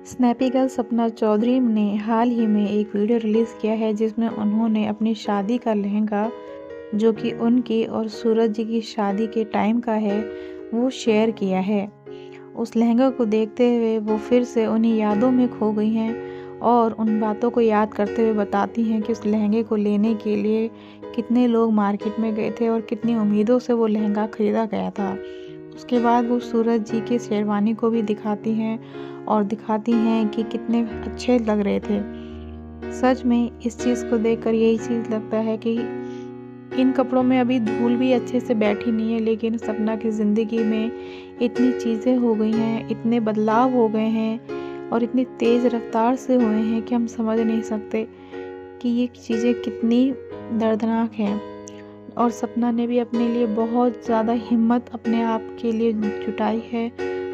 Snappy girl Sapna Chaudhary ने हाल ही में एक वीडियो रिलीज़ किया है जिसमें उन्होंने अपनी शादी का लहंगा, जो कि उनकी और सूरज जी की शादी के टाइम का है, वो शेयर किया है। उस लहंगा को देखते हुए वो फिर से उन्हीं यादों में खो गई हैं और उन बातों को याद करते हुए बताती हैं कि उस लहंगे को लेने के लिए कितने लोग मार्केट में गए थे और कितनी उम्मीदों से वो लहंगा ख़रीदा गया था। उसके बाद वो सूरज जी के शेरवानी को भी दिखाती हैं और दिखाती हैं कि कितने अच्छे लग रहे थे। सच में इस चीज़ को देखकर यही चीज़ लगता है कि इन कपड़ों में अभी धूल भी अच्छे से बैठी नहीं है, लेकिन सपना की ज़िंदगी में इतनी चीज़ें हो गई हैं, इतने बदलाव हो गए हैं और इतनी तेज़ रफ्तार से हुए हैं कि हम समझ नहीं सकते कि ये चीज़ें कितनी दर्दनाक हैं। और सपना ने भी अपने लिए बहुत ज़्यादा हिम्मत अपने आप के लिए जुटाई है,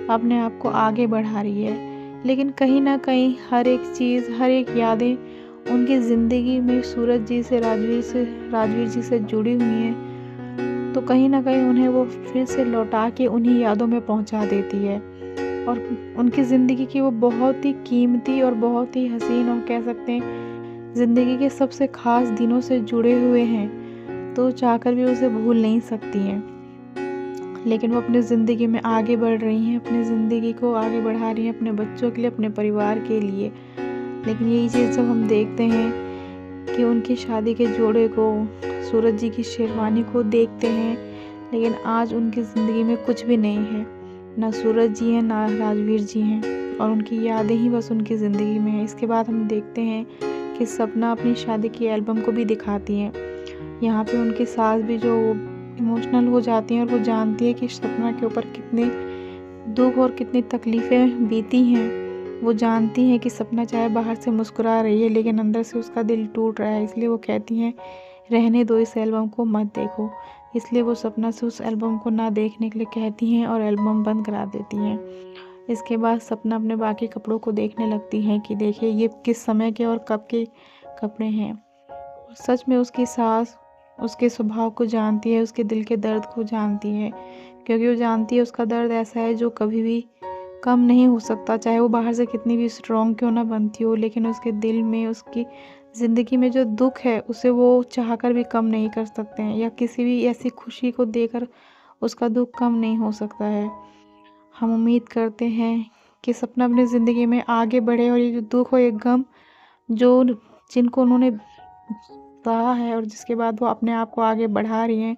अपने आप को आगे बढ़ा रही है। लेकिन कहीं न कहीं हर एक चीज़, हर एक यादें उनकी ज़िंदगी में सूरज जी से, राजवीर जी से जुड़ी हुई हैं, तो कहीं न कहीं उन्हें वो फिर से लौटा के उन्हीं यादों में पहुँचा देती है। और उनकी ज़िंदगी की वो बहुत ही कीमती और बहुत ही हसीन और कह सकते हैं ज़िंदगी के सबसे ख़ास दिनों से जुड़े हुए हैं, तो चाहकर भी उसे भूल नहीं सकती हैं। लेकिन वो अपनी ज़िंदगी में आगे बढ़ रही हैं, अपनी ज़िंदगी को आगे बढ़ा रही हैं अपने बच्चों के लिए, अपने परिवार के लिए। लेकिन यही चीज़ जब हम देखते हैं कि उनकी शादी के जोड़े को, सूरज जी की शेरवानी को देखते हैं, लेकिन आज उनकी ज़िंदगी में कुछ भी नहीं है। ना सूरज जी हैं, ना राजवीर जी हैं और उनकी यादें ही बस उनकी ज़िंदगी में हैं। इसके बाद हम देखते हैं कि सपना अपनी शादी की एल्बम को भी दिखाती हैं। यहाँ पे उनकी सास भी जो इमोशनल हो जाती हैं और वो जानती है कि सपना के ऊपर कितने दुख और कितनी तकलीफ़ें बीती हैं। वो जानती हैं कि सपना चाहे बाहर से मुस्कुरा रही है, लेकिन अंदर से उसका दिल टूट रहा है। इसलिए वो कहती हैं, रहने दो, इस एल्बम को मत देखो। इसलिए वो सपना से उस एल्बम को ना देखने के लिए कहती हैं और एल्बम बंद करा देती हैं। इसके बाद सपना अपने बाकी कपड़ों को देखने लगती हैं कि देखिए ये किस समय के और कब के कपड़े हैं। सच में उसकी सास उसके स्वभाव को जानती है, उसके दिल के दर्द को जानती है, क्योंकि वो जानती है उसका दर्द ऐसा है जो कभी भी कम नहीं हो सकता, चाहे वो बाहर से कितनी भी स्ट्रॉन्ग क्यों ना बनती हो। लेकिन उसके दिल में, उसकी ज़िंदगी में जो दुख है, उसे वो चाहकर भी कम नहीं कर सकते हैं, या किसी भी ऐसी खुशी को देकर उसका दुख कम नहीं हो सकता है। हम उम्मीद करते हैं कि सपना अपनी ज़िंदगी में आगे बढ़े और ये जो दुख और ये गम जो जिनको उन्होंने सहा है और जिसके बाद वो अपने आप को आगे बढ़ा रही हैं,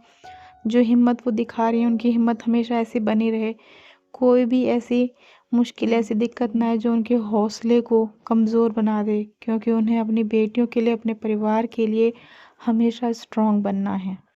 जो हिम्मत वो दिखा रही हैं, उनकी हिम्मत हमेशा ऐसी बनी रहे। कोई भी ऐसी मुश्किल, ऐसी दिक्कत ना आए जो उनके हौसले को कमज़ोर बना दे, क्योंकि उन्हें अपनी बेटियों के लिए, अपने परिवार के लिए हमेशा स्ट्रॉन्ग बनना है।